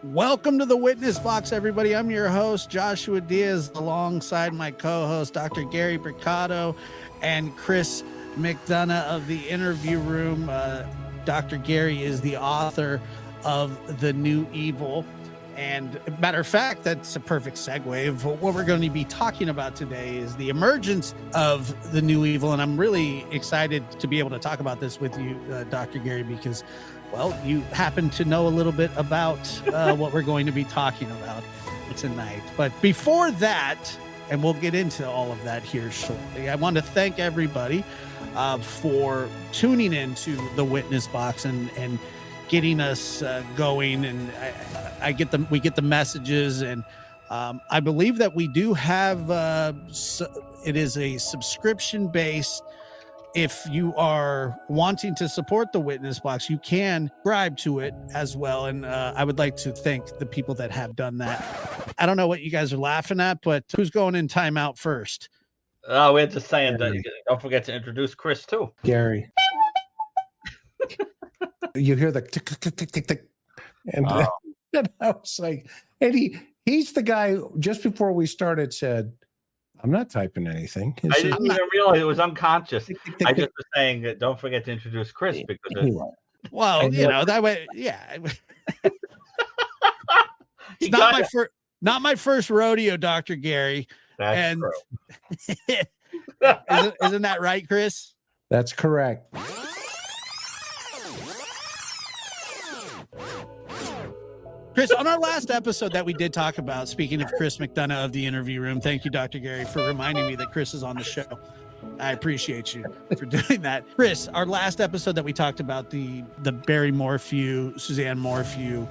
Welcome to the Witness Box, everybody. I'm your host, Joshua Diaz, alongside my co-host, Dr. Gary Brucato and Chris McDonough of the Interview Room. Dr. Gary is the author of The New Evil. And matter of fact, that's a perfect segue of what we're going to be talking about today is the emergence of the new evil. And I'm really excited to be able to talk about this with you, Dr. Gary, because, well, you happen to know a little bit about what we're going to be talking about tonight. But before that, and we'll get into all of that here shortly, I want to thank everybody for tuning into the Witness Box and getting us going, and we get the messages, and I believe that we do have it is a subscription based. If you are wanting to support the Witness Box, you can subscribe to it as well, and I would like to thank the people that have done that. I don't know what you guys are laughing at, but who's going in timeout first? Oh, we're just saying that don't forget to introduce Chris too. Gary. You hear the tick, tick, tick, tick, tick. And I was like, and he's the guy just before we started said, I'm not typing anything. I didn't even realize it was unconscious. I just was saying that don't forget to introduce Chris because well, you know, that way, yeah. It's not my first rodeo, Dr. Gary. That's true. Isn't that right, Chris? That's correct. Chris, on our last episode that we did talk about, speaking of Chris McDonough of the Interview Room, thank you, Dr. Gary, for reminding me that Chris is on the show. I appreciate you for doing that. Chris, our last episode that we talked about, the Barry Morphew, Suzanne Morphew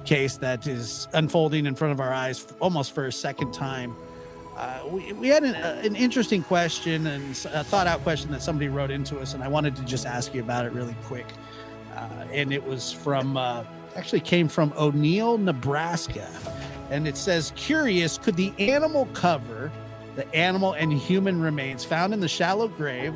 case that is unfolding in front of our eyes almost for a second time. We had an interesting question and a thought-out question that somebody wrote into us, and I wanted to just ask you about it really quick. And it was from... actually came from O'Neill, Nebraska. And it says, curious, could the animal cover the animal and human remains found in the shallow grave,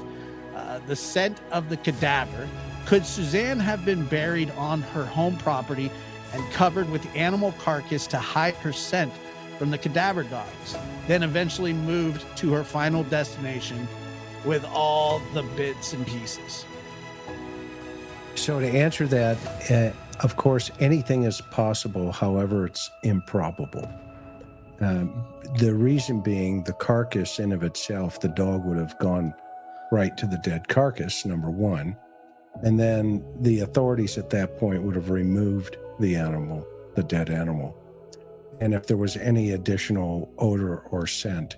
the scent of the cadaver? Could Suzanne have been buried on her home property and covered with animal carcass to hide her scent from the cadaver dogs, then eventually moved to her final destination with all the bits and pieces? So to answer that, of course, anything is possible. However, it's improbable. The reason being the carcass in of itself, the dog would have gone right to the dead carcass, number one. And then the authorities at that point would have removed the animal, the dead animal. And if there was any additional odor or scent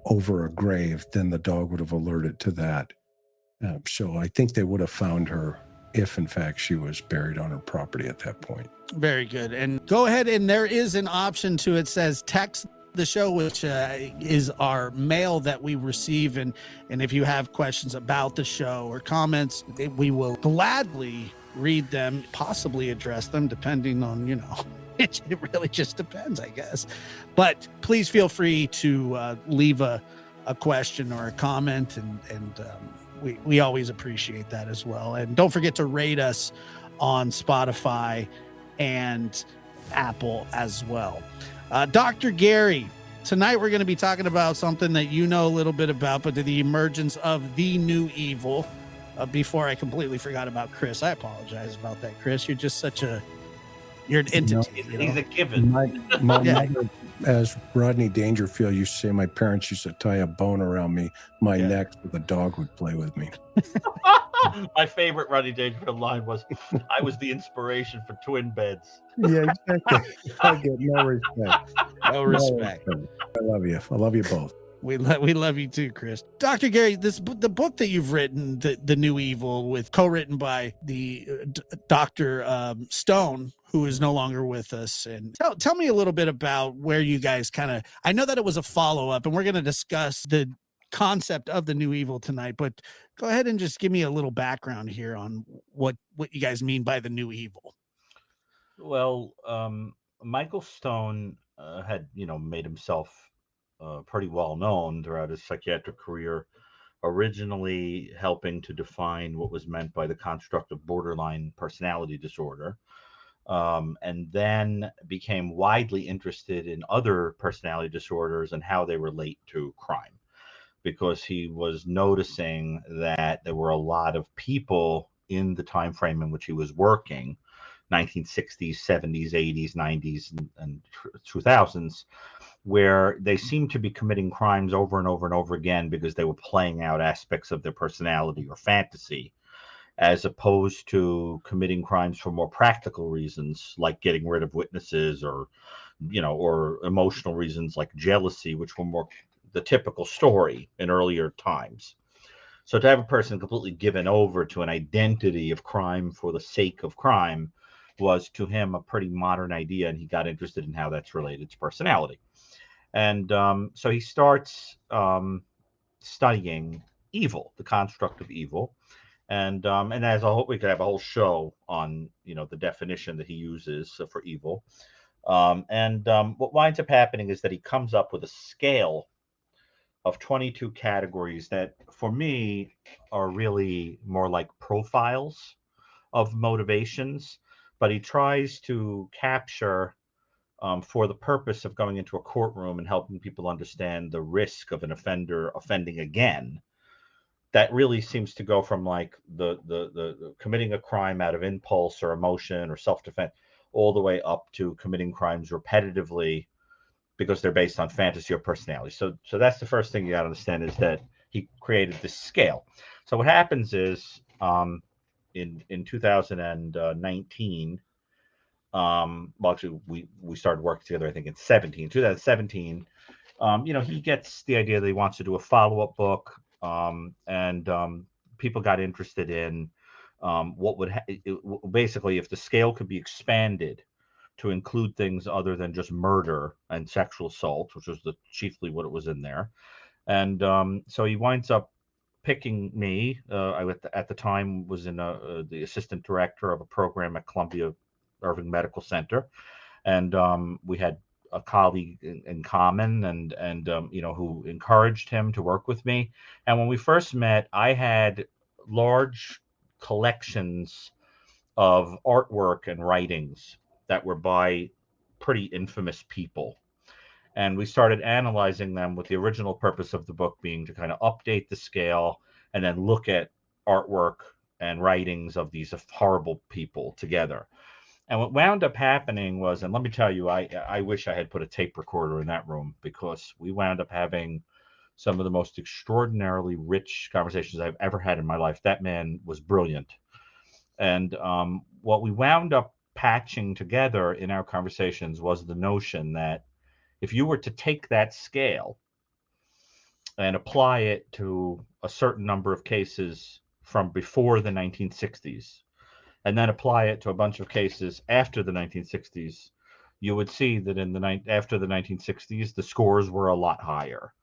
over a grave, then the dog would have alerted to that. So I think they would have found her if, in fact, she was buried on her property at that point. Very good. And go ahead, and there is an option to it says text the show, which is our mail that we receive. And if you have questions about the show or comments, we will gladly read them, possibly address them, depending on, you know, it really just depends, I guess. But please feel free to leave a question or a comment, and we always appreciate that as well. And don't forget to rate us on Spotify and Apple as well. Dr. Gary, tonight we're going to be talking about something that you know a little bit about, but the emergence of the new evil. Before I completely forgot about Chris, I apologize about that, Chris. You're just you're an entity. You know? He's a given. My mother, as Rodney Dangerfield used to say, my parents used to tie a bone around my neck so the dog would play with me. My favorite Rodney Dangerfield line was, I was the inspiration for twin beds. Yeah, exactly. I get no respect. No respect. I love you. I love you both. We love you too, Chris. Dr. Gary, the book that you've written, the New Evil, co-written by the Dr. Stone, who is no longer with us. And tell me a little bit about where you guys I know that it was a follow-up, and we're going to discuss the concept of the New Evil tonight, but go ahead and just give me a little background here on what you guys mean by the New Evil. Well, Michael Stone had, made himself pretty well known throughout his psychiatric career, originally helping to define what was meant by the construct of borderline personality disorder. and then became widely interested in other personality disorders and how they relate to crime, because he was noticing that there were a lot of people in the time frame in which he was working, 1960s, 70s, 80s, 90s, and 2000s, where they seemed to be committing crimes over and over and over again because they were playing out aspects of their personality or fantasy, as opposed to committing crimes for more practical reasons, like getting rid of witnesses, or or emotional reasons like jealousy, which were more the typical story in earlier times. So to have a person completely given over to an identity of crime for the sake of crime was to him a pretty modern idea, and he got interested in how that's related to personality. And so he starts studying evil, the construct of evil, and as a whole, we could have a whole show on the definition that he uses for evil. What winds up happening is that he comes up with a scale of 22 categories that, for me, are really more like profiles of motivations. But he tries to capture, for the purpose of going into a courtroom and helping people understand the risk of an offender offending again, that really seems to go from like the committing a crime out of impulse or emotion or self-defense, all the way up to committing crimes repetitively because they're based on fantasy or personality. So that's the first thing you got to understand, is that he created this scale. So what happens is, in 2019, well, actually we started working together, I think, in 2017. He gets the idea that he wants to do a follow-up book, and people got interested in what would basically, if the scale could be expanded to include things other than just murder and sexual assault, which was chiefly what it was in there. And so he winds up picking me. I at the time was in the assistant director of a program at Columbia Irving Medical Center, and we had a colleague in common, and who encouraged him to work with me. And when we first met, I had large collections of artwork and writings that were by pretty infamous people, and we started analyzing them with the original purpose of the book being to kind of update the scale and then look at artwork and writings of these horrible people together. And what wound up happening was, and let me tell you, I wish I had put a tape recorder in that room, because we wound up having some of the most extraordinarily rich conversations I've ever had in my life. That man was brilliant. And what we wound up patching together in our conversations was the notion that if you were to take that scale and apply it to a certain number of cases from before the 1960s, and then apply it to a bunch of cases after the 1960s, you would see that after the 1960s, the scores were a lot higher.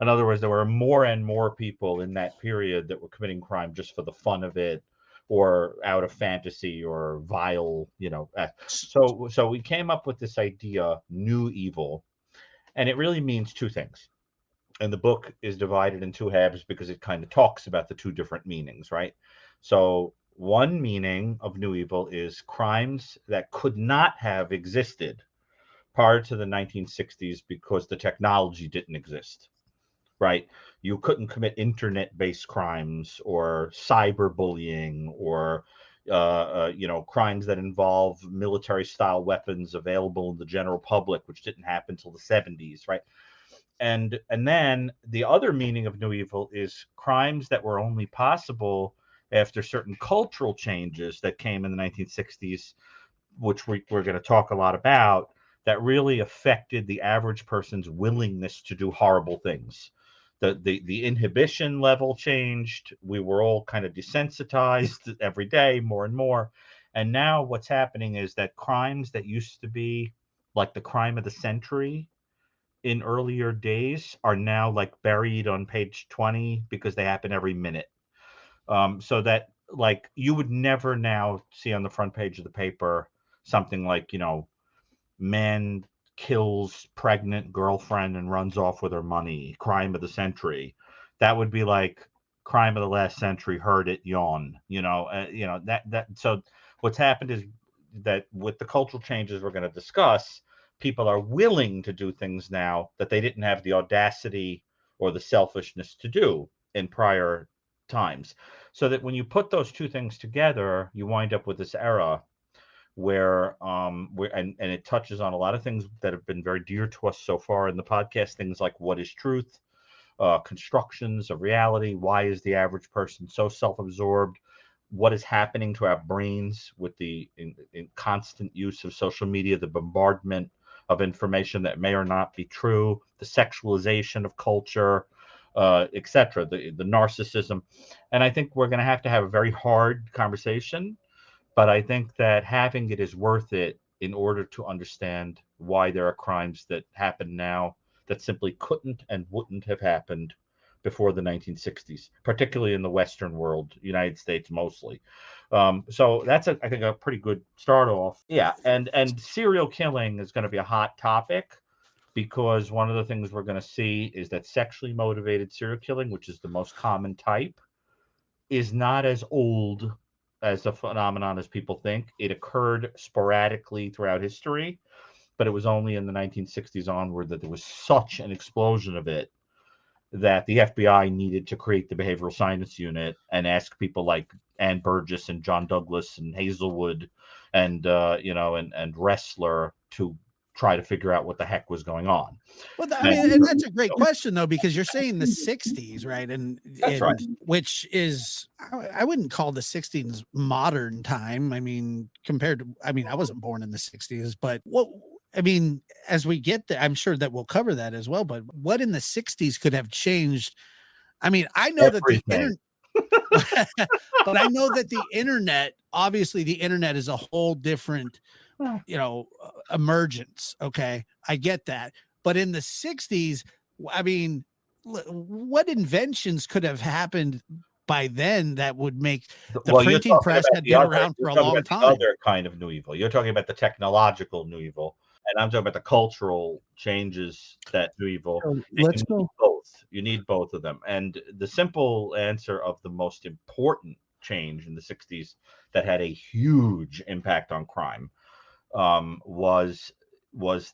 In other words, there were more and more people in that period that were committing crime just for the fun of it, or out of fantasy or vile, So we came up with this idea, new evil, and it really means two things. And the book is divided in two halves because it kind of talks about the two different meanings, right? So one meaning of new evil is crimes that could not have existed prior to the 1960s because the technology didn't exist, right? You couldn't commit internet-based crimes or cyberbullying or crimes that involve military-style weapons available in the general public, which didn't happen until the 70s, right? And then the other meaning of new evil is crimes that were only possible after certain cultural changes that came in the 1960s, which we're going to talk a lot about, that really affected the average person's willingness to do horrible things. The inhibition level changed. We were all kind of desensitized every day, more and more. And now what's happening is that crimes that used to be like the crime of the century in earlier days are now like buried on page 20 because they happen every minute. So that, like, you would never now see on the front page of the paper something like, man kills pregnant girlfriend and runs off with her money, crime of the century. That would be like crime of the last century, heard it, yawn. So what's happened is that with the cultural changes we're going to discuss, people are willing to do things now that they didn't have the audacity or the selfishness to do in prior times. So that when you put those two things together, you wind up with this era where and it touches on a lot of things that have been very dear to us so far in the podcast, things like what is truth, constructions of reality, why is the average person so self-absorbed, what is happening to our brains with the in constant use of social media, the bombardment of information that may or not be true, the sexualization of culture, etc., the narcissism. And I think we're going to have a very hard conversation, but I think that having it is worth it in order to understand why there are crimes that happen now that simply couldn't and wouldn't have happened before the 1960s, particularly in the Western world, United States mostly. So that's, I think, a pretty good start off. Yeah, and serial killing is going to be a hot topic because one of the things we're going to see is that sexually motivated serial killing, which is the most common type, is not as old as a phenomenon as people think. It occurred sporadically throughout history, but it was only in the 1960s onward that there was such an explosion of it that the FBI needed to create the behavioral science unit and ask people like Ann Burgess and John Douglas and Hazelwood and and Ressler to try to figure out what the heck was going on. Well, I mean, and that's a great question though, because you're saying the 60s, right? And That's right. Which is, I wouldn't call the 60s modern time. I mean, compared to, I mean, I wasn't born in the 60s, but what, I mean, as we get there, I'm sure that we'll cover that as well. But what in the 60s could have changed? I mean, I know that the internet, but I know that the internet, obviously the internet is a whole different, emergence. Okay. I get that. But in the 60s, I mean, what inventions could have happened by then that would make the printing press had been around for a long time? Other kind of new evil. You're talking about the technological new evil, and I'm talking about the cultural changes that new evil. Let's go. Both. You need both of them. And the simple answer of the most important change in the 60s that had a huge impact on crime was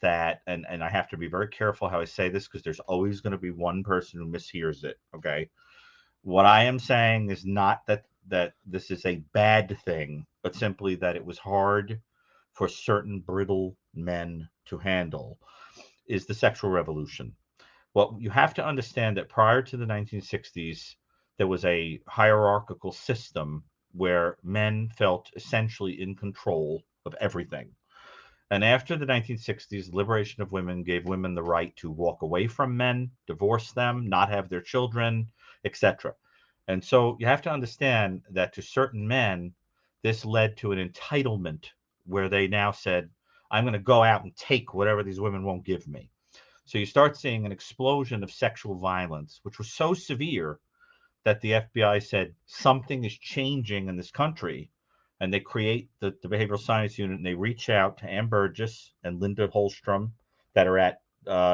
that, and I have to be very careful how I say this because there's always going to be one person who mishears it. Okay. What I am saying is not that this is a bad thing, but simply that it was hard for certain brittle men to handle, is the sexual revolution. Well, you have to understand that prior to the 1960s, there was a hierarchical system where men felt essentially in control of everything. And after the 1960s, the liberation of women gave women the right to walk away from men, divorce them, not have their children, etc. And so you have to understand that to certain men, this led to an entitlement where they now said, I'm going to go out and take whatever these women won't give me. So you start seeing an explosion of sexual violence, which was so severe that the FBI said something is changing in this country. And they create the behavioral science unit, and they reach out to Ann Burgess and Linda Holstrom that are at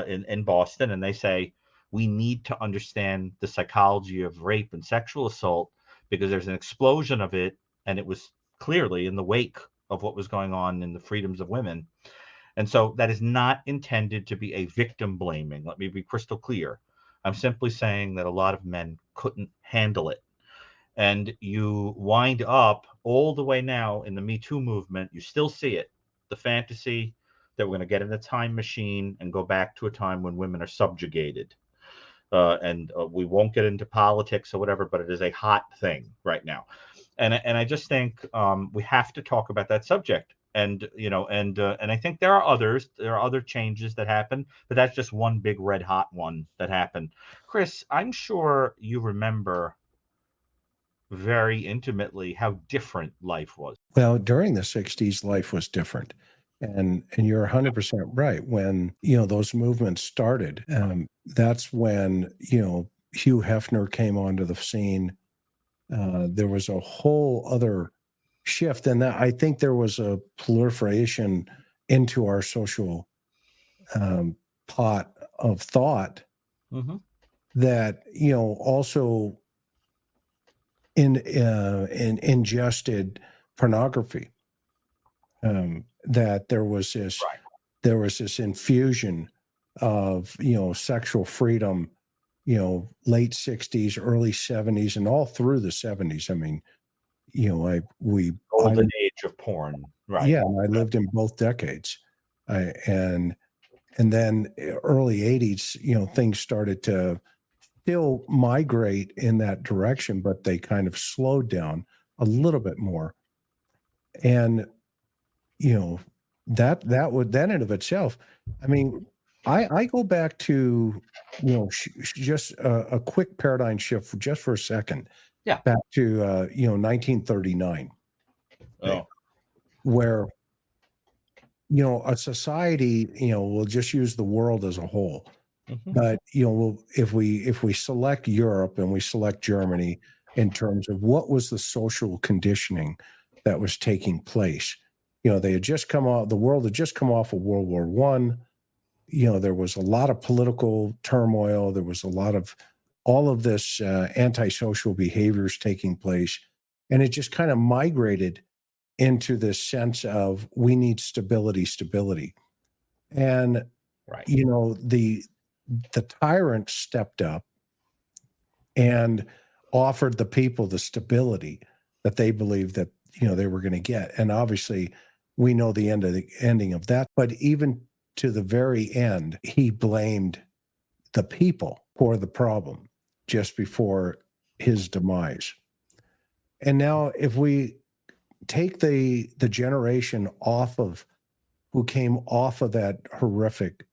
in Boston, and they say, we need to understand the psychology of rape and sexual assault because there's an explosion of it, and it was clearly in the wake of what was going on in the freedoms of women. And so that is not intended to be a victim blaming. Let me be crystal clear. I'm simply saying that a lot of men couldn't handle it. And you wind up all the way now in the Me Too movement, you still see it. The fantasy that we're going to get in a time machine and go back to a time when women are subjugated. And we won't get into politics or whatever, but it is a hot thing right now. And I just think we have to talk about that subject. And I think there are others. There are other changes that happen, but that's just one big red hot one that happened. Chris, I'm sure you remember very intimately how different life was. Well, during the 60s, life was different. And you're 100% right. When, those movements started, that's when, Hugh Hefner came onto the scene. There was a whole other shift. And that, I think there was a proliferation into our social pot of thought that, also ingested pornography. that there was this infusion of sexual freedom, late 60s, early 70s, and all through the 70s. I mean, golden age of porn, right? Yeah, I lived in both decades, and then early 80s, things started to still migrate in that direction, but they kind of slowed down a little bit more. And that would then in of itself, I mean, I go back to just a quick paradigm shift just for a second. Yeah. Back to 1939. Oh. Where a society, we'll just use the world as a whole. Mm-hmm. But if we select Europe and we select Germany in terms of what was the social conditioning that was taking place, they had just come off, the world had just come off of World War I. There was a lot of political turmoil. There was a lot of all of this antisocial behaviors taking place, and it just kind of migrated into this sense of we need stability. And right. The tyrant stepped up and offered the people the stability that they believed that they were going to get. And obviously we know the ending of that, but even to the very end, he blamed the people for the problem just before his demise. And now if we take the generation who came off of that horrific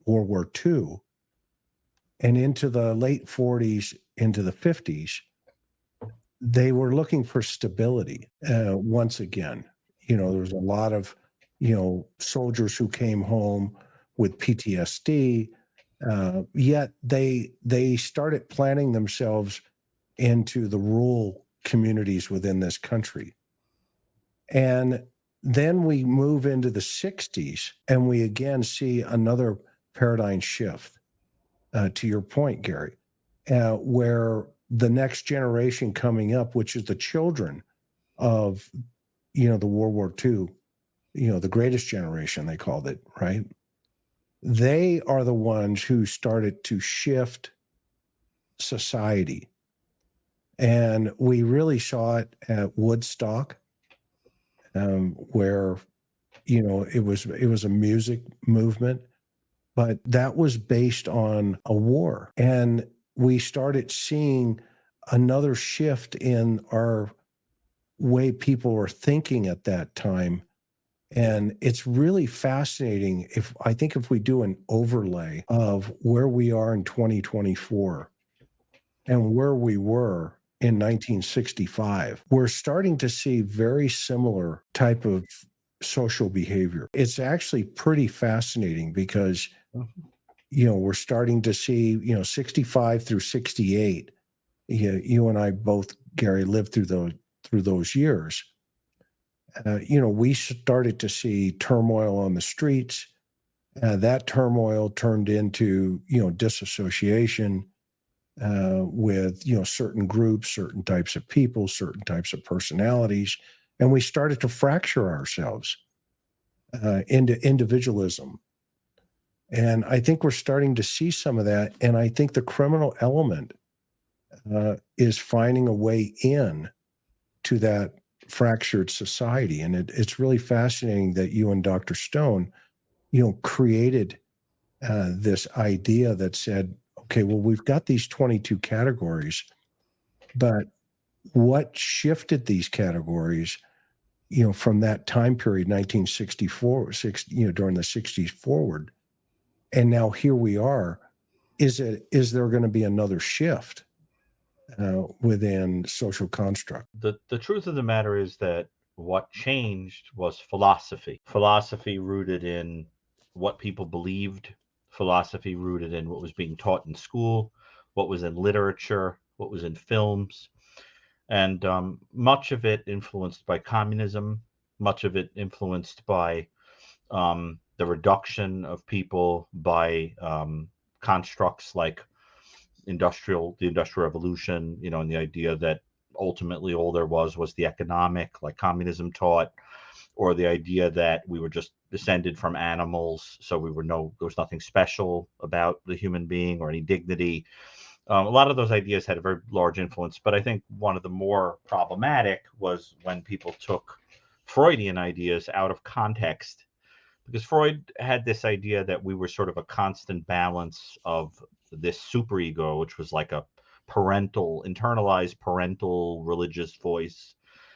World War II and into the late 40s, into the 50s, they were looking for stability once again. There was a lot of, soldiers who came home with PTSD, yet they started planting themselves into the rural communities within this country. And then we move into the 60s and we again see another paradigm shift, to your point, Gary, where the next generation coming up, which is the children of, the World War II, the greatest generation, they called it, right? They are the ones who started to shift society. And we really saw it at Woodstock, where it was a music movement, but that was based on a war. And we started seeing another shift in our way people were thinking at that time. And it's really fascinating if we do an overlay of where we are in 2024 and where we were in 1965, we're starting to see very similar type of social behavior. It's actually pretty fascinating because, we're starting to see, 65 through 68. You and I both, Gary, lived through those years. We started to see turmoil on the streets. That turmoil turned into, disassociation with, certain groups, certain types of people, certain types of personalities. And we started to fracture ourselves into individualism. And I think we're starting to see some of that. And I think the criminal element is finding a way in to that fractured society. And it's really fascinating that you and Dr. Stone, created this idea that said, okay, well, we've got these 22 categories, but what shifted these categories, from that time period, 1964, during the 60s forward, and now here we are. Is there going to be another shift within social construct? The truth of the matter is that what changed was philosophy rooted in what people believed, philosophy rooted in what was being taught in school, what was in literature, what was in films, and much of it influenced by communism, much of it influenced by the reduction of people by constructs like the Industrial Revolution, and the idea that ultimately all there was the economic, like communism taught, or the idea that we were just descended from animals, so there was nothing special about the human being or any dignity. A lot of those ideas had a very large influence, but I think one of the more problematic was when people took Freudian ideas out of context, because Freud had this idea that we were sort of a constant balance of this superego, which was like a internalized parental religious voice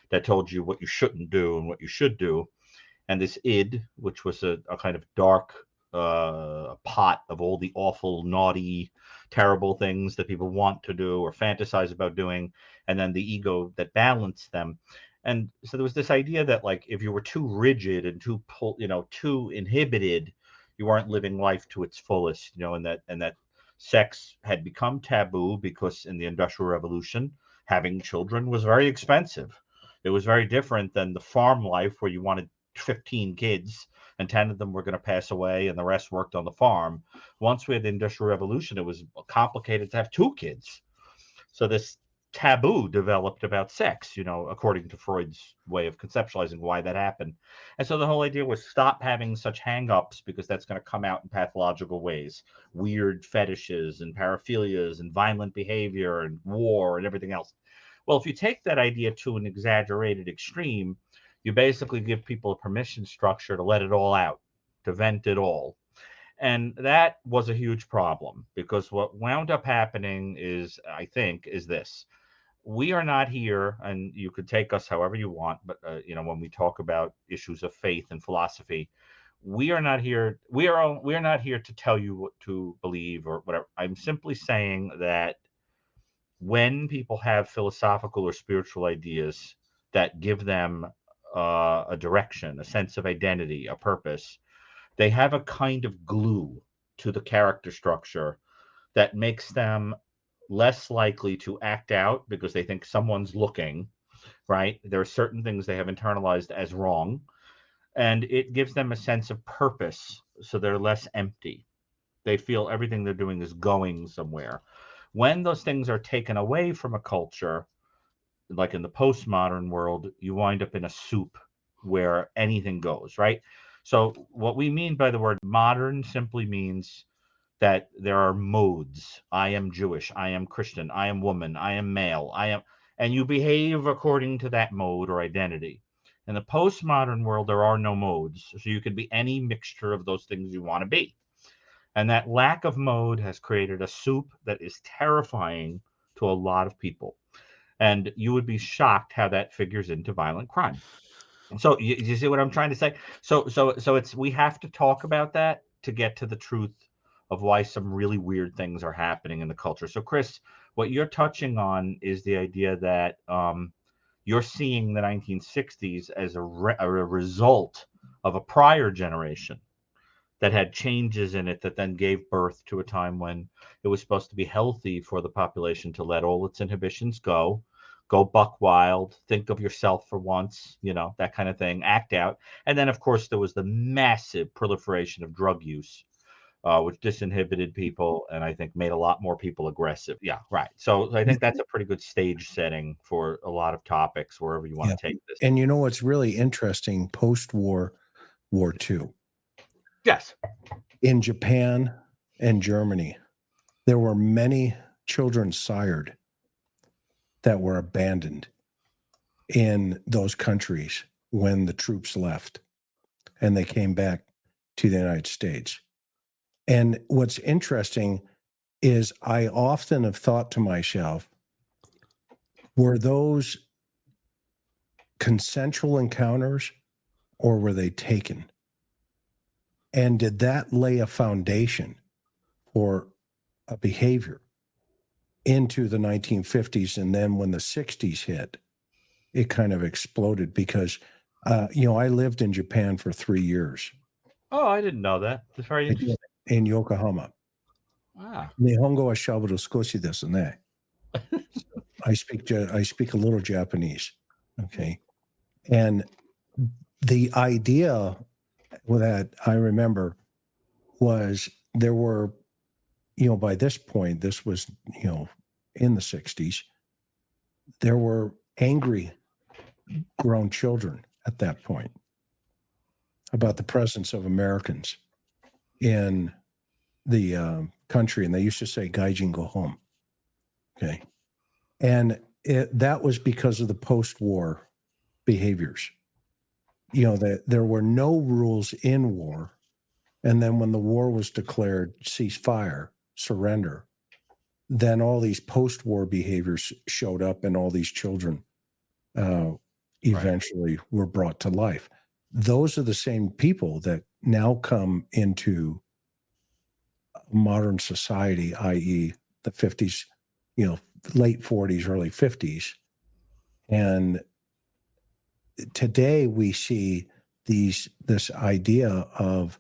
that told you what you shouldn't do and what you should do, and this id, which was a kind of dark pot of all the awful, naughty, terrible things that people want to do or fantasize about doing, and then the ego that balanced them. And so there was this idea that, like, if you were too rigid and too inhibited, you weren't living life to its fullest, and that sex had become taboo because in the Industrial Revolution, having children was very expensive. It was very different than the farm life where you wanted 15 kids and 10 of them were going to pass away and the rest worked on the farm. Once we had the Industrial Revolution, it was complicated to have 2 kids. So this taboo developed about sex, according to Freud's way of conceptualizing why that happened. And so the whole idea was stop having such hang-ups, because that's going to come out in pathological ways, weird fetishes and paraphilias and violent behavior and war and everything else. Well, if you take that idea to an exaggerated extreme, you basically give people a permission structure to let it all out, to vent it all. And that was a huge problem, because what wound up happening is, I think, is this. We are not here, and you could take us however you want, but when we talk about issues of faith and philosophy, we are not here. We are not here to tell you what to believe or whatever. I'm simply saying that when people have philosophical or spiritual ideas that give them a direction, a sense of identity, a purpose, they have a kind of glue to the character structure that makes them less likely to act out because they think someone's looking, right? There are certain things they have internalized as wrong, and it gives them a sense of purpose, so they're less empty. They feel everything they're doing is going somewhere. When those things are taken away from a culture, like in the postmodern world, you wind up in a soup where anything goes, right? So what we mean by the word modern simply means that there are modes. I am Jewish, I am Christian, I am woman, I am male, and you behave according to that mode or identity. In the postmodern world, there are no modes, so you can be any mixture of those things you want to be. And that lack of mode has created a soup that is terrifying to a lot of people. And you would be shocked how that figures into violent crime. So you see what I'm trying to say? So we have to talk about that to get to the truth of why some really weird things are happening in the culture. So Chris, what you're touching on is the idea that you're seeing the 1960s as a result of a prior generation that had changes in it that then gave birth to a time when it was supposed to be healthy for the population to let all its inhibitions go buck wild, think of yourself for once, that kind of thing, act out. And then, of course, there was the massive proliferation of drug use, which disinhibited people and I think made a lot more people aggressive. Yeah, right. So I think that's a pretty good stage setting for a lot of topics, wherever you want to take this. And what's really interesting, post-war, War II. Yes. In Japan and Germany, there were many children sired that were abandoned in those countries when the troops left and they came back to the United States. And what's interesting is I often have thought to myself, were those consensual encounters or were they taken? And did that lay a foundation for a behavior into the 1950s? And then when the 60s hit, it kind of exploded because, I lived in Japan for 3 years. Oh, I didn't know that. That's very interesting. In Yokohama. Wow. Nihongo wa shaburu skoshi desu ne. I speak a little Japanese. Okay. And the idea that I remember was there were, by this point, this was, in the 60s, there were angry grown children at that point. about the presence of Americans in the country, and they used to say, "Gaijin, go home." Okay, and that was because of the post-war behaviors. You know, that there were no rules in war, and then when the war was declared, ceasefire, surrender, then all these post-war behaviors showed up, and all these children eventually were brought to life. Those are the same people that now come into modern society, i.e., the 50s, you know, late 40s, early 50s. And today we see this idea of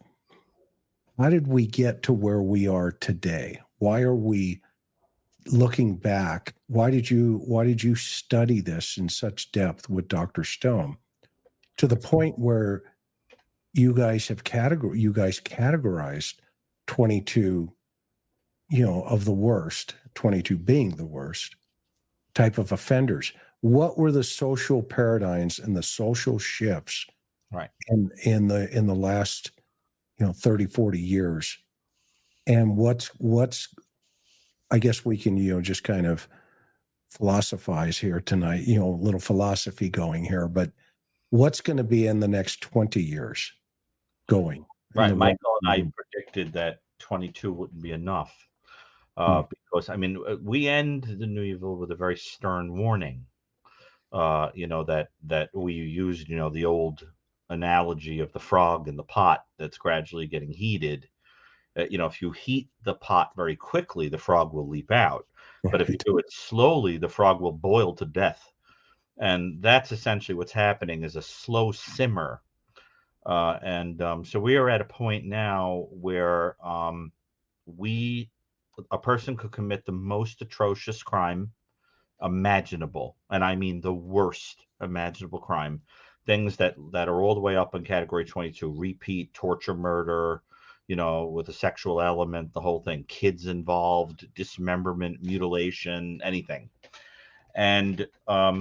how did we get to where we are today? Why are we looking back? Why did you study this in such depth with Dr. Stone to the point where you guys categorized 22, you know, of the worst, 22 being the worst type of offenders? What were the social paradigms and the social shifts in the last, you know, 30, 40 years? And what's I guess we can, you know, just kind of philosophize here tonight, you know, a little philosophy going here, but what's going to be in the next 20 years going? Right. Michael and I predicted that 22 wouldn't be enough because, I mean, we end the new evil with a very stern warning, you know, that we used, you know, the old analogy of the frog in the pot that's gradually getting heated. You know, if you heat the pot very quickly, the frog will leap out. But if you do it slowly, the frog will boil to death. And that's essentially what's happening, is a slow simmer. So we are at a point now where a person could commit the most atrocious crime imaginable, and I mean the worst imaginable crime, things that are all the way up in category 22, repeat torture, murder, you know, with a sexual element, the whole thing, kids involved, dismemberment, mutilation, anything. And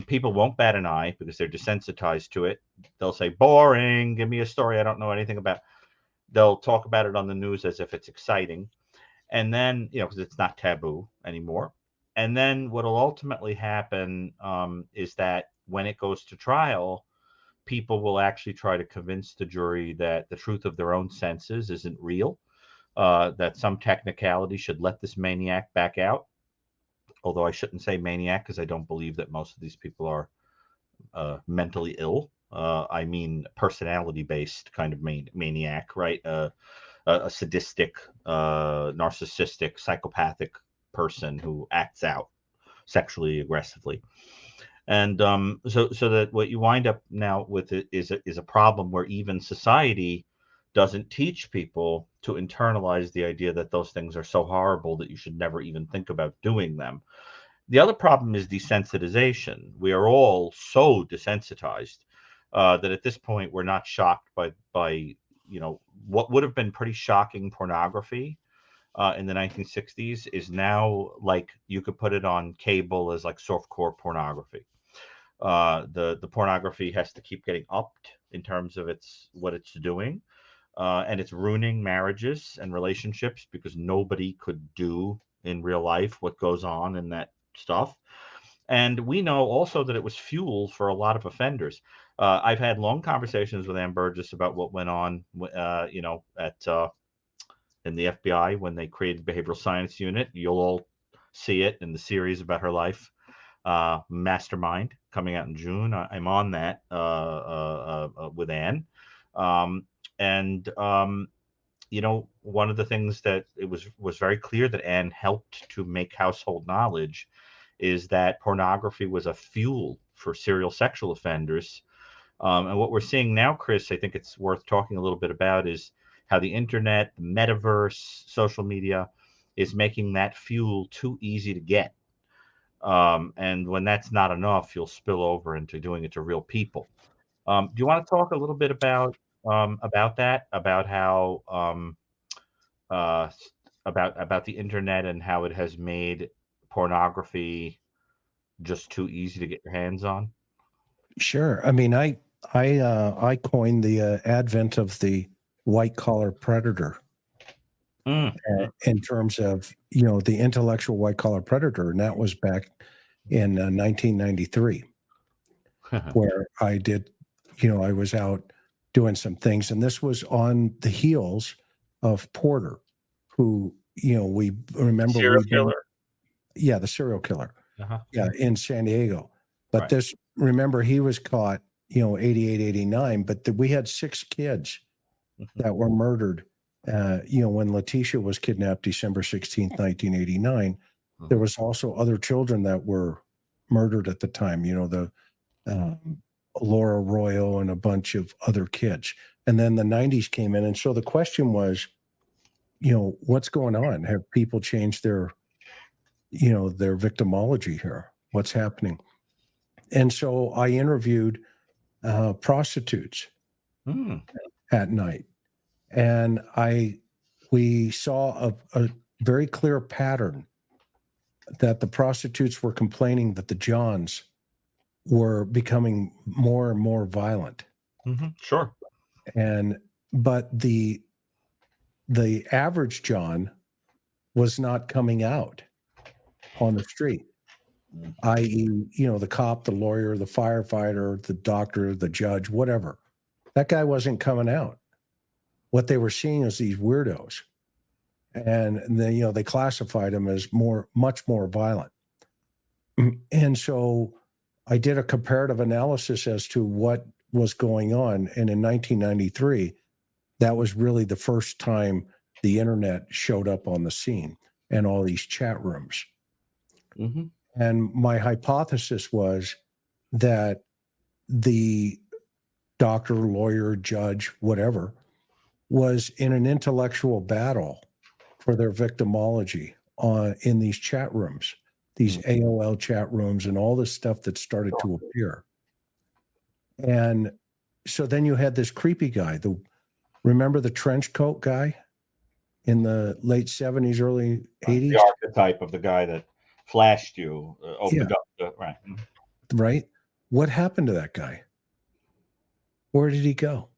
people won't bat an eye because they're desensitized to it. They'll say, boring, give me a story I don't know anything about. They'll talk about it on the news as if it's exciting. And then, you know, because it's not taboo anymore. And then what will ultimately happen is that when it goes to trial, people will actually try to convince the jury that the truth of their own senses isn't real, that some technicality should let this maniac back out. Although I shouldn't say maniac, because I don't believe that most of these people are mentally ill. I mean, personality-based kind of maniac, right? A sadistic, narcissistic, psychopathic person who acts out sexually aggressively. And so that what you wind up now with is a problem where even society doesn't teach people to internalize the idea that those things are so horrible that you should never even think about doing them. The other problem is desensitization. We are all so desensitized that at this point we're not shocked by you know, what would have been pretty shocking pornography in the 1960s is now like you could put it on cable as like softcore pornography. The pornography has to keep getting upped in terms of what it's doing, and it's ruining marriages and relationships because nobody could do in real life what goes on in that stuff. And we know also that it was fuel for a lot of offenders. I've had long conversations with Ann Burgess about what went on, you know, in the FBI when they created behavioral science unit. You'll all see it in the series about her life, Mastermind, coming out in June. I'm on that with Ann, and you know, one of the things that it was very clear that Ann helped to make household knowledge is that pornography was a fuel for serial sexual offenders. And what we're seeing now, Chris, I think it's worth talking a little bit about, is how the internet, the metaverse, social media is making that fuel too easy to get. And when that's not enough, you'll spill over into doing it to real people. Do you want to talk a little bit about that, about how uh, about the internet and how it has made pornography just too easy to get your hands on? Sure. I mean, I coined the advent of the white collar predator in terms of, the intellectual white collar predator. And that was back in 1993, where I did, I was out doing some things. And this was on the heels of Porter, who, we remember. Serial killer. Yeah, the serial killer. Yeah, in San Diego. But Right. remember, he was caught, 88, 89, but we had 6 kids that were murdered. When Letitia was kidnapped December 16th, 1989, there was also other children that were murdered at the time, the Laura Royo and a bunch of other kids. And then the 90s came in. And so the question was, what's going on? Have people changed their victimology here? What's happening? And so I interviewed prostitutes at night, and we saw a very clear pattern that the prostitutes were complaining that the Johns were becoming more and more violent. Sure. But the average John was not coming out on the street, i.e., the cop, the lawyer, the firefighter, the doctor, the judge, whatever. That guy wasn't coming out. What they were seeing is these weirdos. And then, they classified them as much more violent. And so I did a comparative analysis as to what was going on. And in 1993, that was really the first time the internet showed up on the scene and all these chat rooms. And my hypothesis was that the doctor, lawyer, judge, whatever, was in an intellectual battle for their victimology in these chat rooms, these AOL chat rooms, and all this stuff that started to appear. And so then you had this creepy guy. Remember the trench coat guy in the late 70s, early 80s? The archetype of the guy that flashed you, opened up right. Right. What happened to that guy? Where did he go?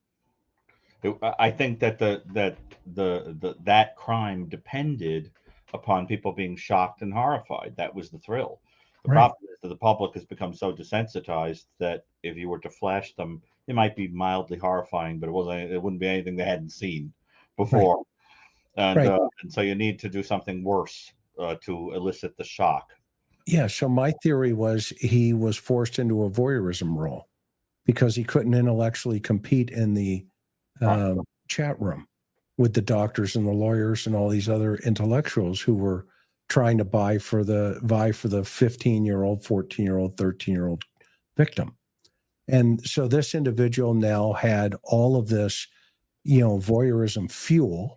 I think that that crime depended upon people being shocked and horrified. That was the thrill. The problem is that the public has become so desensitized that if you were to flash them, it might be mildly horrifying, but it wouldn't be anything they hadn't seen before. And so you need to do something worse to elicit the shock. Yeah. So my theory was he was forced into a voyeurism role because he couldn't intellectually compete in the chat room with the doctors and the lawyers and all these other intellectuals who were trying to vie for the 15-year-old, 14-year-old, 13-year-old victim. And so this individual now had all of this, voyeurism fuel,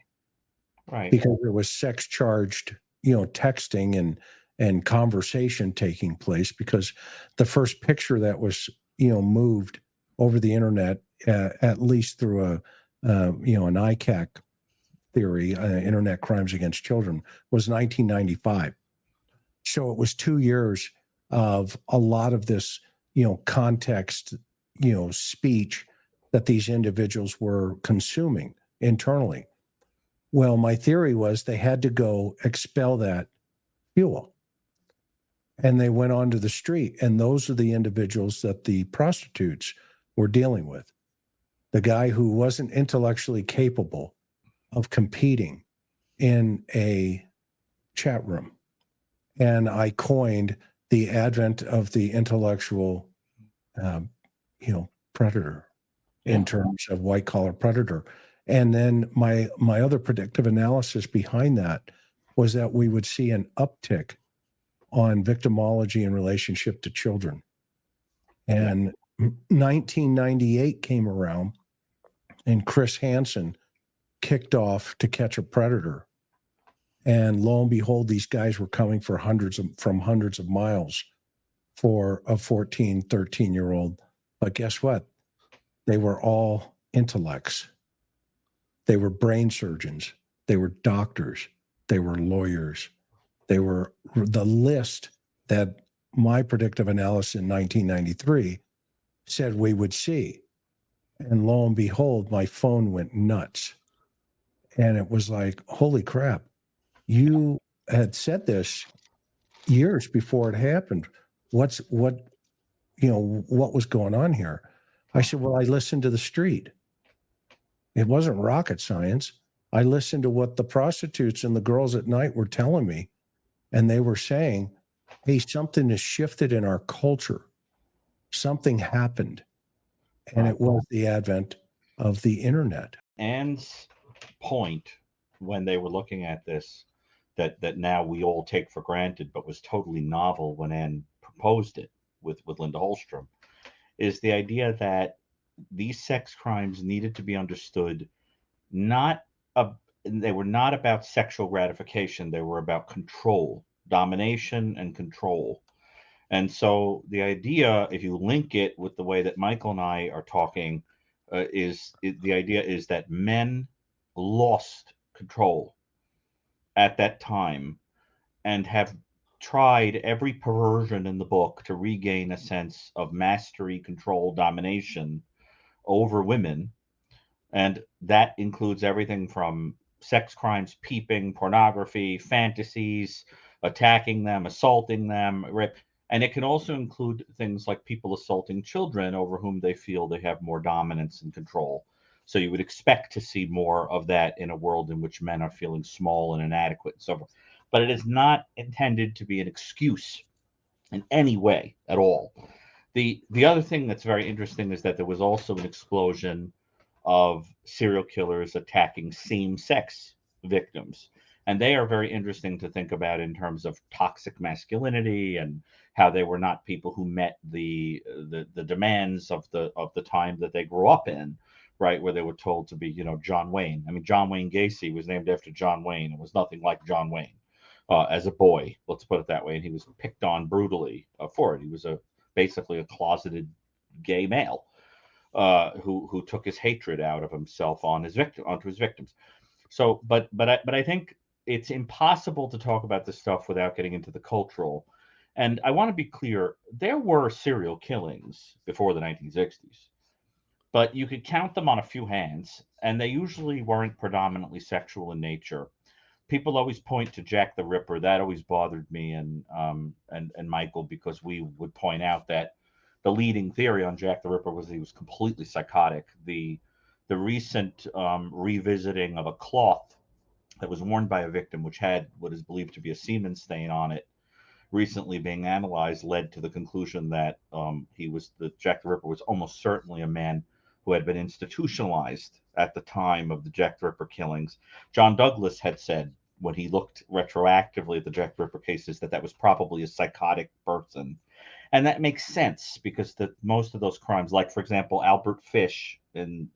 because there was sex charged, texting and conversation taking place, because the first picture that was, moved over the internet, at least through an ICAC theory, Internet Crimes Against Children, was 1995. So it was 2 years of a lot of this, context, speech that these individuals were consuming internally. Well, my theory was they had to go expel that fuel. And they went onto the street. And those are the individuals that the prostitutes were dealing with. The guy who wasn't intellectually capable of competing in a chat room. And I coined the advent of the intellectual, predator in terms of white collar predator. And then my other predictive analysis behind that was that we would see an uptick on victimology in relationship to children. And 1998 came around, and Chris Hansen kicked off To Catch a Predator. And lo and behold, these guys were coming from hundreds of miles for a 14, 13-year-old. But guess what? They were all intellects. They were brain surgeons. They were doctors. They were lawyers. They were the list that my predictive analysis in 1993 said we would see. And lo and behold, my phone went nuts. And it was like, holy crap, you had said this years before it happened. What was going on here? I said, well, I listened to the street. It wasn't rocket science. I listened to what the prostitutes and the girls at night were telling me. And they were saying, hey, something has shifted in our culture. Something happened. And it was the advent of the internet. Anne's point when they were looking at this, that now we all take for granted, but was totally novel when Anne proposed it with Linda Holstrom, is the idea that these sex crimes needed to be understood not they were not about sexual gratification, they were about control, domination and control. And so the idea, if you link it with the way that Michael and I are talking, the idea is that men lost control at that time and have tried every perversion in the book to regain a sense of mastery, control, domination over women. And that includes everything from sex crimes, peeping, pornography, fantasies, attacking them, assaulting them, rape. And it can also include things like people assaulting children over whom they feel they have more dominance and control. So you would expect to see more of that in a world in which men are feeling small and inadequate and so forth. But it is not intended to be an excuse in any way at all. The other thing that's very interesting is that there was also an explosion of serial killers attacking same-sex victims. And they are very interesting to think about in terms of toxic masculinity and how they were not people who met the demands of the time that they grew up in, right? Where they were told to be, John Wayne. I mean, John Wayne Gacy was named after John Wayne. It was nothing like John Wayne as a boy. Let's put it that way. And he was picked on brutally for it. He was basically a closeted gay male who took his hatred out of himself onto his victims. So, but I think it's impossible to talk about this stuff without getting into the cultural. And I want to be clear: there were serial killings before the 1960s, but you could count them on a few hands, and they usually weren't predominantly sexual in nature. People always point to Jack the Ripper. That always bothered me and Michael, because we would point out that the leading theory on Jack the Ripper was he was completely psychotic. The recent revisiting of a cloth that was worn by a victim, which had what is believed to be a semen stain on it, recently being analyzed, led to the conclusion that Jack the Ripper was almost certainly a man who had been institutionalized at the time of the Jack the Ripper killings. John Douglas had said, when he looked retroactively at the Jack the Ripper cases, that was probably a psychotic person. And that makes sense, because most of those crimes, like for example Albert Fish, in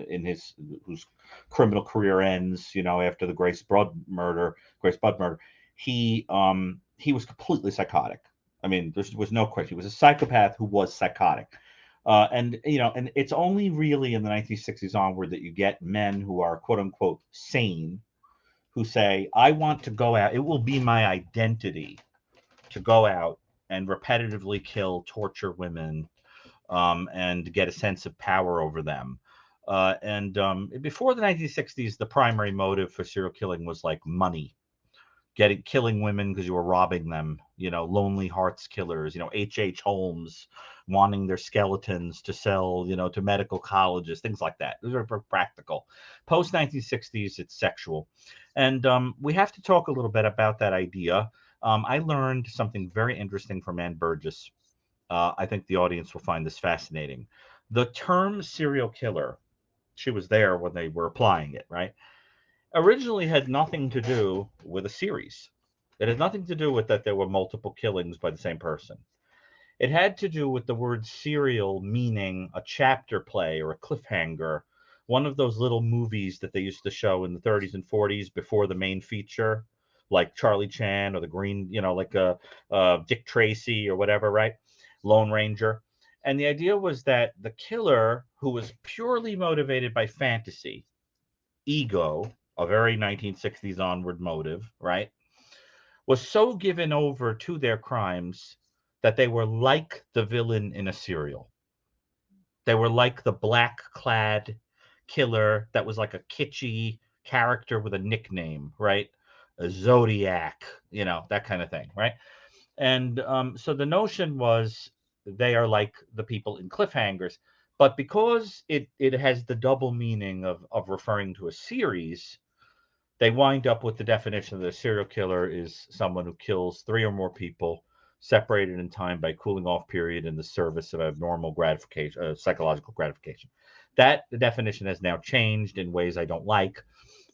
his whose criminal career ends, after the Grace Budd murder, he was completely psychotic. I mean, there was no question. He was a psychopath who was psychotic. And it's only really in the 1960s onward that you get men who are quote unquote sane, who say, I want to go out. It will be my identity to go out and repetitively kill, torture women, and get a sense of power over them. And before the 1960s, the primary motive for serial killing was like money. Killing women because you were robbing them, lonely hearts killers, H.H. Holmes wanting their skeletons to sell, to medical colleges, things like that. Those are practical. Post 1960s, it's sexual. And we have to talk a little bit about that idea. I learned something very interesting from Ann Burgess. I think the audience will find this fascinating. The term serial killer, she was there when they were applying it, right? Originally had nothing to do with a series. It had nothing to do with that there were multiple killings by the same person. It had to do with the word serial meaning a chapter play or a cliffhanger, one of those little movies that they used to show in the 30s and 40s before the main feature, like Charlie Chan or the Green, like Dick Tracy or whatever, right? Lone Ranger. And the idea was that the killer, who was purely motivated by fantasy, ego, a very 1960s onward motive, right, was so given over to their crimes that they were like the villain in a serial. They were like the black clad killer that was like a kitschy character with a nickname, right? A Zodiac, that kind of thing, right? And so the notion was they are like the people in cliffhangers, but because it has the double meaning of referring to a series, they wind up with the definition that a serial killer is someone who kills 3 or more people separated in time by cooling off period in the service of abnormal gratification, psychological gratification. That the definition has now changed in ways I don't like,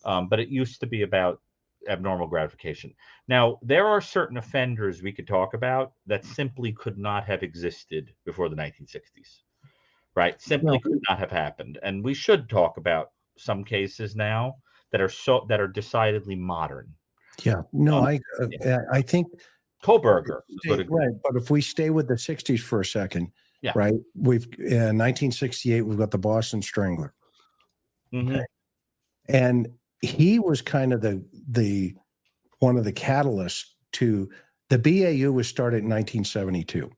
but it used to be about abnormal gratification. Now, there are certain offenders we could talk about that simply could not have existed before the 1960s, right? Simply Well, could not have happened. And we should talk about some cases now that are decidedly modern. yeah, no, Um, I think Koberger is a good example. right. But if we stay with the '60s for a second, Yeah. right? We've in 1968 we've got the Boston Strangler, Mhm. and he was kind of the one of the catalysts to the BAU was started in 1972.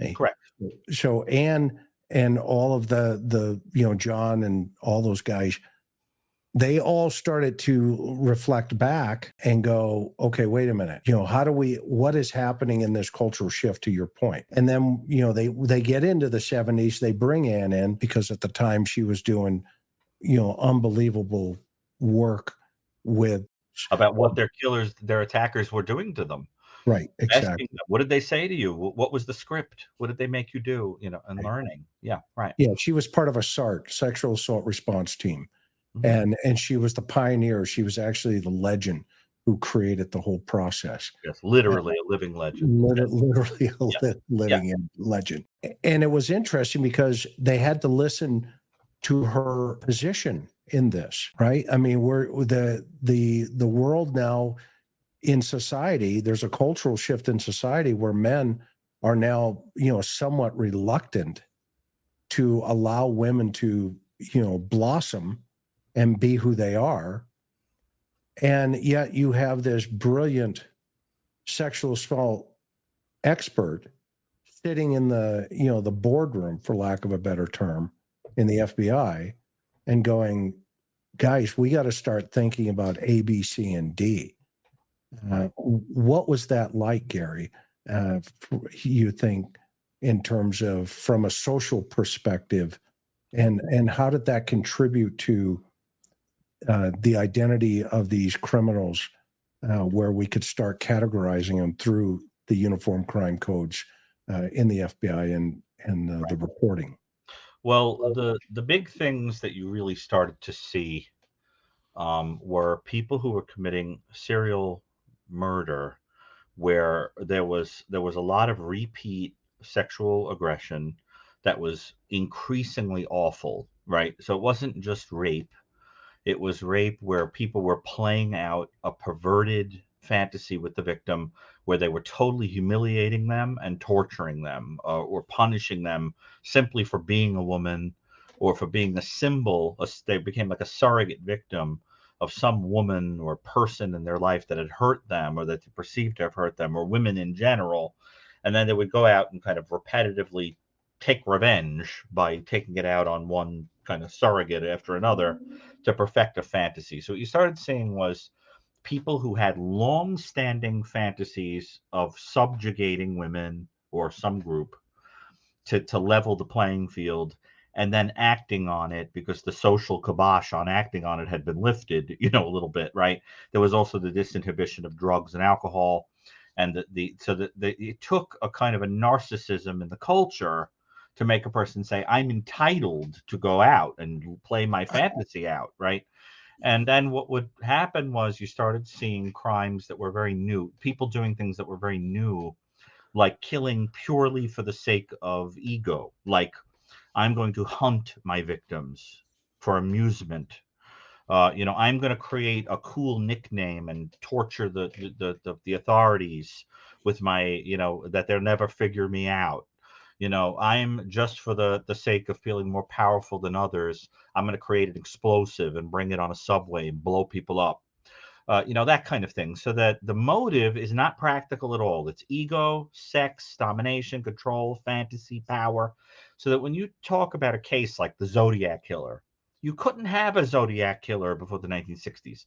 Okay? Correct. So and all of the John and all those guys, they all started to reflect back and go, okay, wait a minute, what is happening in this cultural shift, to your point? And then, they get into the 70s, they bring Anne in because at the time she was doing, unbelievable work with. About what their attackers were doing to them. Right, Asking exactly. them, what did they say to you? What was the script? What did they make you do? And learning. Yeah, right. Yeah, she was part of a SART, sexual assault response team. Mhm. And she was the pioneer. She was actually the legend who created the whole process. Yes, literally a living legend. Literally a Yeah. living legend. And it was interesting because they had to listen to her position in this, right? I mean, we're the world now in society, there's a cultural shift in society where men are now, somewhat reluctant to allow women to, blossom and be who they are. And yet you have this brilliant sexual assault expert sitting in the boardroom, for lack of a better term, in the FBI and going, guys, we got to start thinking about A, B, C, and D. What was that like, Gary? You think in terms of from a social perspective, and how did that contribute to the identity of these criminals, where we could start categorizing them through the uniform crime codes in the FBI and the reporting? Well, the big things that you really started to see were people who were committing serial murder, where there was a lot of repeat sexual aggression that was increasingly awful, right? So it wasn't just rape. It was rape where people were playing out a perverted fantasy with the victim, where they were totally humiliating them and torturing them, or punishing them simply for being a woman or for being a symbol. They became like a surrogate victim of some woman or person in their life that had hurt them or that they perceived to have hurt them, or women in general. And then they would go out and kind of repetitively take revenge by taking it out on one kind of surrogate after another to perfect a fantasy. So what you started seeing was people who had long-standing fantasies of subjugating women or some group to level the playing field, and then acting on it because the social kibosh on acting on it had been lifted, a little bit, right? There was also the disinhibition of drugs and alcohol, and it took a kind of a narcissism in the culture to make a person say, I'm entitled to go out and play my fantasy out, right? And then what would happen was you started seeing crimes that were very new, people doing things that were very new, like killing purely for the sake of ego. Like, I'm going to hunt my victims for amusement. I'm going to create a cool nickname and torture the authorities with my, that they'll never figure me out. I'm just for the sake of feeling more powerful than others. I'm going to create an explosive and bring it on a subway and blow people up. that kind of thing. So that the motive is not practical at all. It's ego, sex, domination, control, fantasy, power. So that when you talk about a case like the Zodiac Killer, you couldn't have a Zodiac Killer before the 1960s.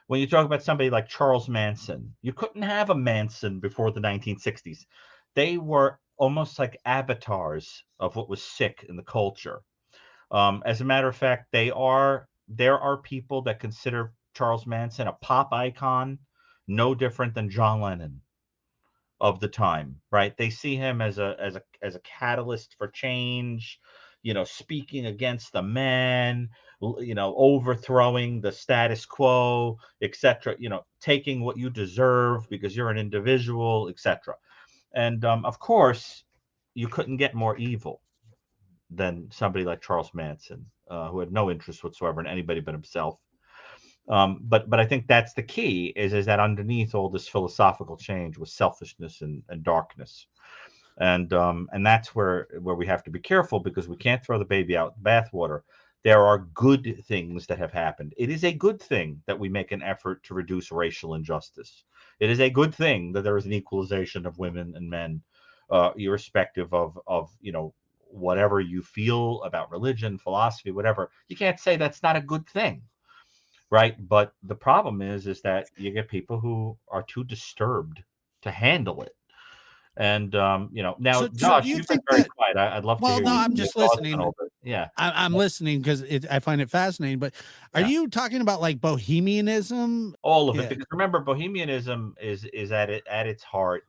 When you talk about somebody like Charles Manson, you couldn't have a Manson before the 1960s. They were almost like avatars of what was sick in the culture. As a matter of fact, there are people that consider Charles Manson a pop icon, no different than John Lennon of the time, right? They see him as a catalyst for change, speaking against the man, overthrowing the status quo, etc. Taking what you deserve because you're an individual, etc. And of course, you couldn't get more evil than somebody like Charles Manson, who had no interest whatsoever in anybody but himself. But I think that's the key is that underneath all this philosophical change was selfishness and darkness. And that's where we have to be careful, because we can't throw the baby out with the bathwater. There are good things that have happened. It is a good thing that we make an effort to reduce racial injustice. It is a good thing that there is an equalization of women and men, irrespective of whatever you feel about religion, philosophy, whatever. You can't say that's not a good thing, right? But the problem is that you get people who are too disturbed to handle it. And now, So Josh, do you you've been think very that? quiet. I'd love to Well, hear no, I'm your just thoughts on listening. all this. Yeah, I'm listening because I find it fascinating. But are yeah, you talking about like bohemianism? all of it. Yeah. Because remember, bohemianism is at its heart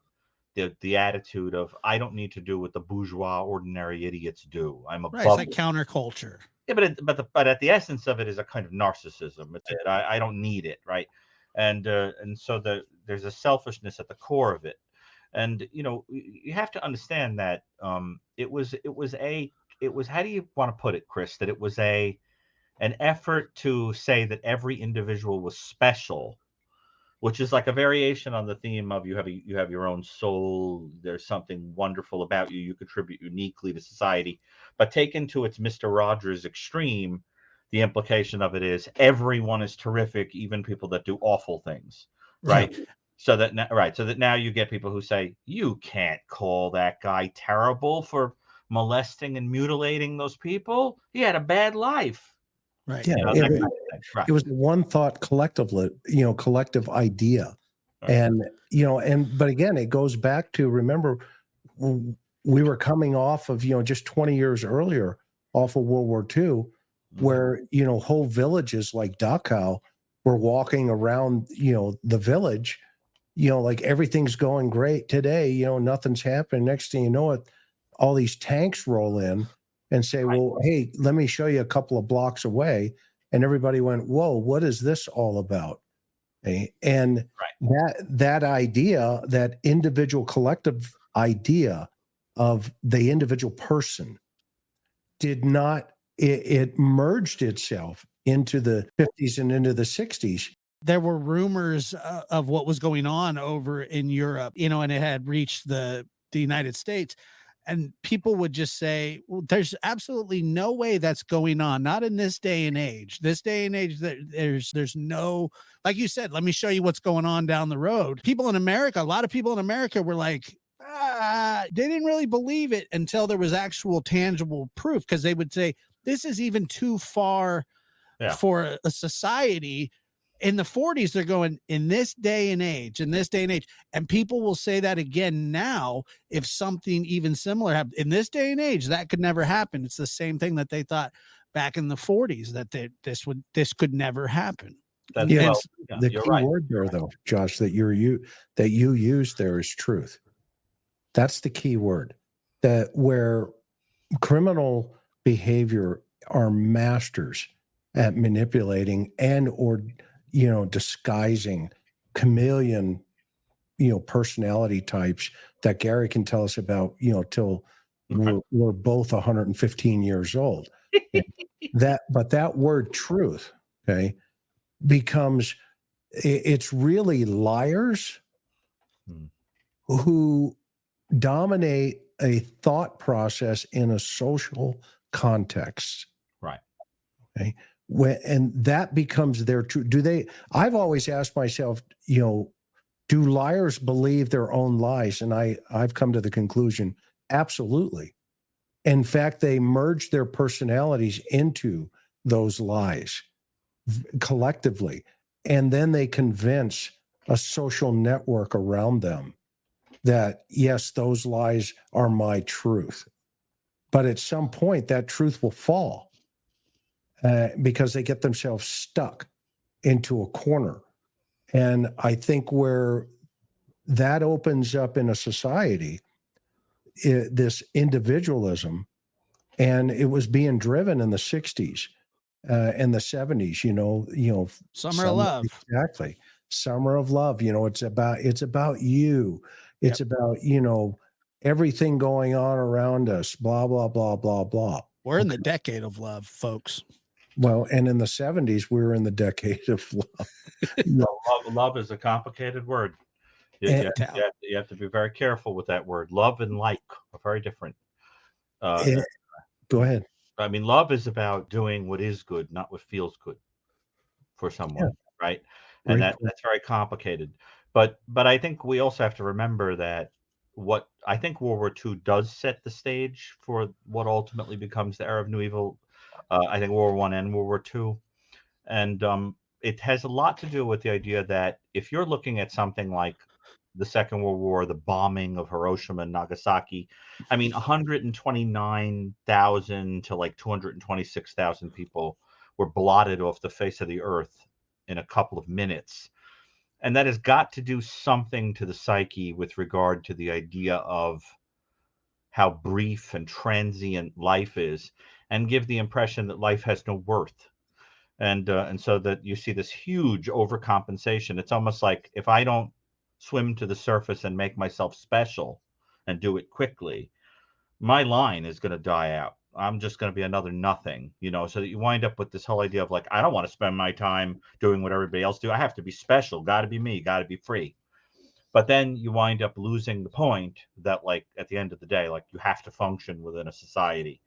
the attitude of, I don't need to do what the bourgeois, ordinary idiots do. I'm Right. It's above like it. counterculture. Yeah, but at the essence of it is a kind of narcissism. It's it. I don't need it, right? And so there's a selfishness at the core of it. And you have to understand that it was how do you want to put it, Chris? That it was an effort to say that every individual was special, which is like a variation on the theme of you have your own soul. There's something wonderful about you. You contribute uniquely to society. But taken to its Mr. Rogers extreme, the implication of it is everyone is terrific, even people that do awful things, right? Right. So that now you get people who say, you can't call that guy terrible for molesting and mutilating those people. He had a bad life. Right. Yeah, That kind of thing. Right. it was one thought collectively, collective idea. Right. And, but again, it goes back to, remember, we were coming off of, just 20 years earlier, off of World War II, where, whole villages like Dachau were walking around, the village, like everything's going great today, nothing's happening. Next thing you know it, all these tanks roll in and say, Right. well, hey, let me show you a couple of blocks away. And everybody went, whoa, what is this all about? And that idea, that individual collective idea of the individual person did not, it merged itself into the 50s and into the 60s. There were rumors of what was going on over in Europe, and it had reached the United States. And people would just say, well, there's absolutely no way that's going on. Not in this day and age. This day and age, there's no, like you said, let me show you what's going on down the road. People in America, a lot of people in America were like, they didn't really believe it until there was actual tangible proof, because they would say, this is even too far for a society. In the 40s, they're going, in this day and age, and people will say that again now. If something even similar happened in this day and age, that could never happen. It's the same thing that they thought back in the 40s, that this could never happen. The key word there, though, Josh, that you use there is truth. That's the key word. That where criminal behavior are masters at manipulating and or disguising chameleon, personality types that Gary can tell us about, till we're both 115 years old. But that word truth, okay, becomes, it's really liars who dominate a thought process in a social context. Right. Okay. and that becomes their truth. I've always asked myself, do liars believe their own lies? And I've come to the conclusion, absolutely. In fact, they merge their personalities into those lies collectively. And then they convince a social network around them that, yes, those lies are my truth. But at some point, that truth will fall because they get themselves stuck into a corner. And I think where that opens up in a society, this individualism, and it was being driven in the 60s and the 70s, Summer of Love. Exactly. Summer of Love. It's about you. It's about, everything going on around us, blah, blah, blah, blah, blah. We're in the decade of love, folks. Well, and in the 70s, we were in the decade of love. Love is a complicated word. You have to be very careful with that word. Love and like are very different. Go ahead. I mean, love is about doing what is good, not what feels good for someone, right? And that's very complicated. But I think we also have to remember that what I think World War II does set the stage for what ultimately becomes the era of New Evil. I think World War I and World War II. And it has a lot to do with the idea that if you're looking at something like the Second World War, the bombing of Hiroshima and Nagasaki, I mean, 129,000 to like 226,000 people were blotted off the face of the earth in a couple of minutes. And that has got to do something to the psyche with regard to the idea of how brief and transient life is, and give the impression that life has no worth. And so that you see this huge overcompensation. It's almost like if I don't swim to the surface and make myself special and do it quickly, my line is going to die out. I'm just going to be another nothing, so that you wind up with this whole idea of like, I don't want to spend my time doing what everybody else do. I have to be special. Got to be me. Got to be free. But then you wind up losing the point that, like, at the end of the day, like, you have to function within a society.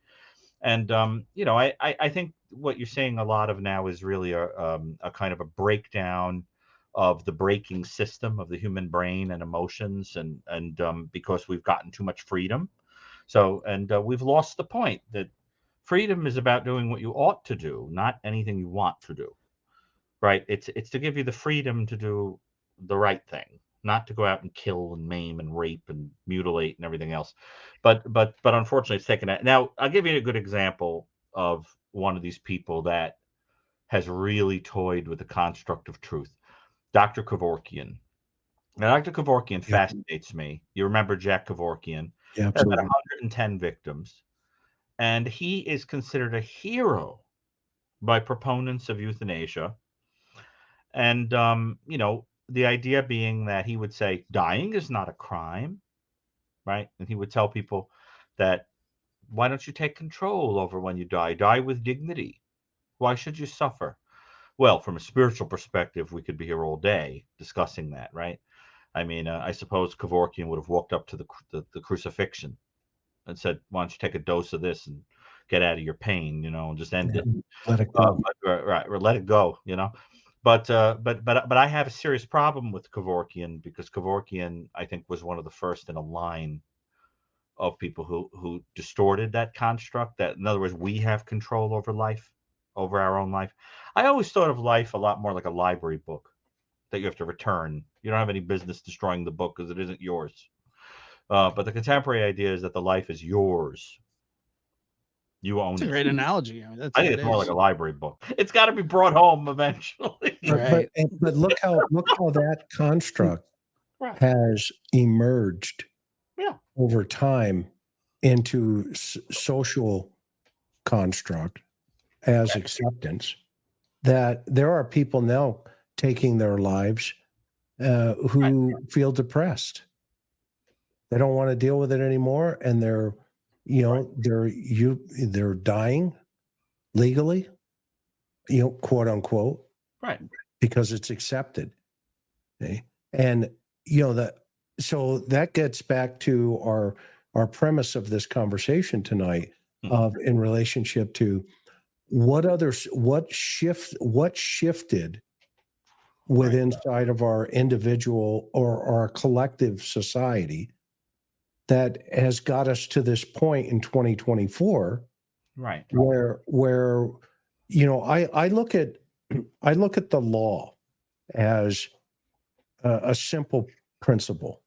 And, I think what you're seeing a lot of now is really a kind of a breakdown of the braking system of the human brain and emotions, and because we've gotten too much freedom. So, and we've lost the point that freedom is about doing what you ought to do, not anything you want to do, right? It's to give you the freedom to do the right thing, not to go out and kill and maim and rape and mutilate and everything else. But unfortunately, it's taken that. Now, I'll give you a good example of one of these people that has really toyed with the construct of truth. Dr. Kevorkian. Now, Dr. Kevorkian fascinates me. You remember Jack Kevorkian? Yeah, about 110 victims. And he is considered a hero by proponents of euthanasia. And, the idea being that he would say, dying is not a crime, right? And he would tell people that, why don't you take control over when you die? Die with dignity. Why should you suffer? Well, from a spiritual perspective, we could be here all day discussing that, right? I mean, I suppose Kevorkian would have walked up to the crucifixion and said, why don't you take a dose of this and get out of your pain, and just end it. Let it go. Right, or let it go, But I have a serious problem with Kevorkian, because Kevorkian, I think, was one of the first in a line of people who distorted that construct. That, in other words, we have control over life, over our own life. I always thought of life a lot more like a library book that you have to return. You don't have any business destroying the book because it isn't yours. But the contemporary idea is that the life is yours. You own it. That's a great analogy. I think it's more like a library book. It's got to be brought home eventually. Right. But look how that construct has emerged over time into social construct as acceptance. That there are people now taking their lives who feel depressed. They don't want to deal with it anymore, and they're dying legally, quote unquote, right, because it's accepted. Okay? And so that gets back to our premise of this conversation tonight, of in relationship to what shifted within inside of our individual or our collective society that has got us to this point in 2024, Right. where I look at the law as a simple principle,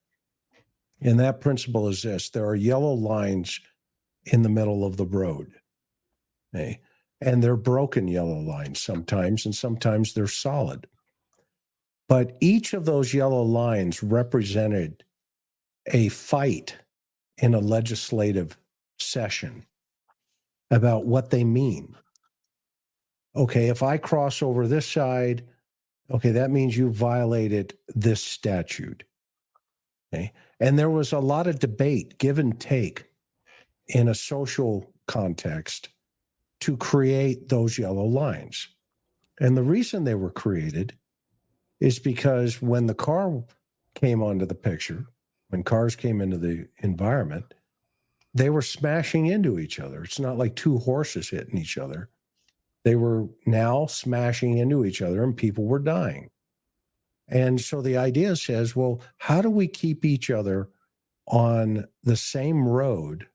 and that principle is this: there are yellow lines in the middle of the road, okay? And they're broken yellow lines sometimes, and sometimes they're solid. But each of those yellow lines represented a fight in a legislative session about what they mean. Okay, if I cross over this side, okay, that means you violated this statute. Okay. And there was a lot of debate, give and take in a social context to create those yellow lines. And the reason they were created is because when the car came onto the picture, when cars came into the environment, they were smashing into each other. It's not like two horses hitting each other. They were now smashing into each other and people were dying. And so the idea says, well, how do we keep each other on the same road,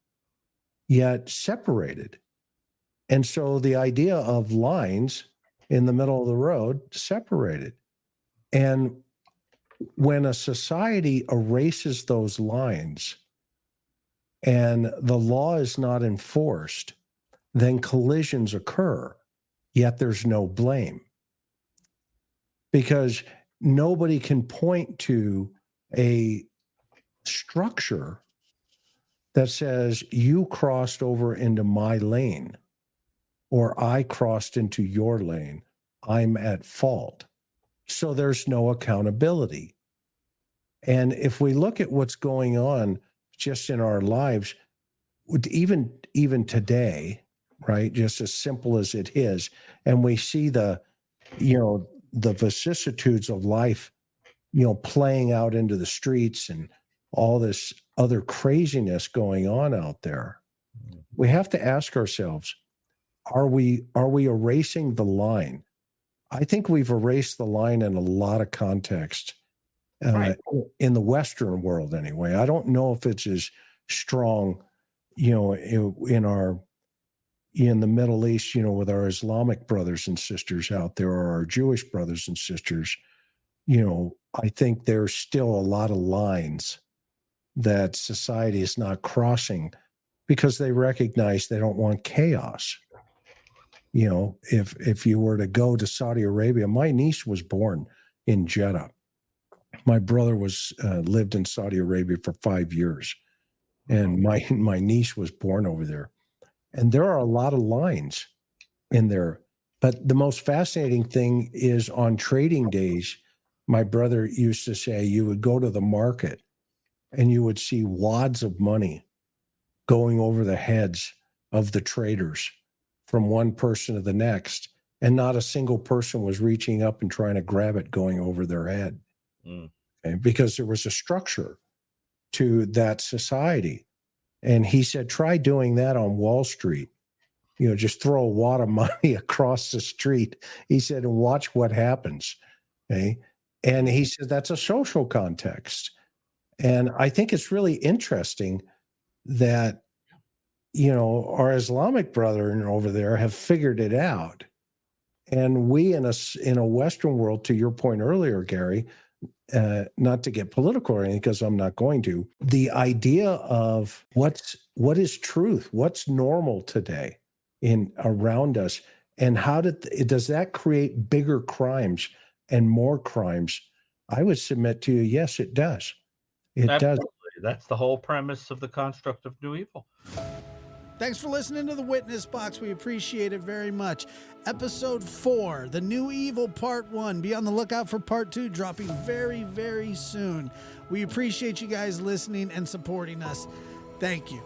yet separated? And so the idea of lines in the middle of the road separated. And when a society erases those lines and the law is not enforced, then collisions occur, yet there's no blame. Because nobody can point to a structure that says you crossed over into my lane or I crossed into your lane. I'm at fault. So there's no accountability. And if we look at what's going on just in our lives, even today, right, just as simple as it is, and we see the vicissitudes of life, playing out into the streets and all this other craziness going on out there, we have to ask ourselves, are we erasing the line? I think we've erased the line in a lot of contexts, Right. in the Western world anyway. I don't know if it's as strong, in the Middle East, with our Islamic brothers and sisters out there, or our Jewish brothers and sisters. I think there's still a lot of lines that society is not crossing because they recognize they don't want chaos. If you were to go to Saudi Arabia, my niece was born in Jeddah. My brother lived in Saudi Arabia for 5 years, and my niece was born over there. And there are a lot of lines in there. But the most fascinating thing is on trading days, my brother used to say you would go to the market and you would see wads of money going over the heads of the traders from one person to the next. And not a single person was reaching up and trying to grab it going over their head. Okay? Because there was a structure to that society. And he said, try doing that on Wall Street. Just throw a wad of money across the street. He said, and watch what happens. Okay. And he said, that's a social context. And I think it's really interesting that, our Islamic brethren over there have figured it out. And we in a Western world, to your point earlier, Gary, not to get political or anything, because I'm not going to, the idea of what is truth, what's normal today around us, and how does that create bigger crimes and more crimes? I would submit to you, yes, it does. It Absolutely. does. That's the whole premise of the construct of new evil. Thanks for listening to The Witness Box. We appreciate it very much. Episode 4, The New Evil Part 1. Be on the lookout for Part 2 dropping very, very soon. We appreciate you guys listening and supporting us. Thank you.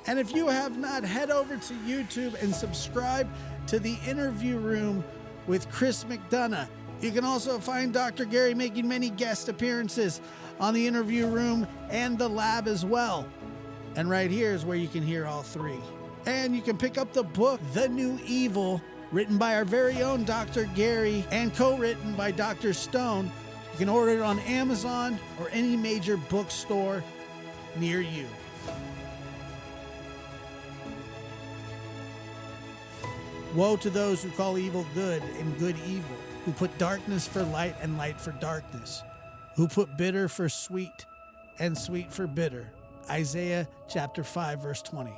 And if you have not, head over to YouTube and subscribe to The Interview Room with Chris McDonough. You can also find Dr. Gary making many guest appearances on The Interview Room and The Lab as well. And right here is where you can hear all three. And you can pick up the book, The New Evil, written by our very own Dr. Gary and co-written by Dr. Stone. You can order it on Amazon or any major bookstore near you. Woe to those who call evil good and good evil, who put darkness for light and light for darkness, who put bitter for sweet and sweet for bitter. Isaiah chapter 5, verse 20.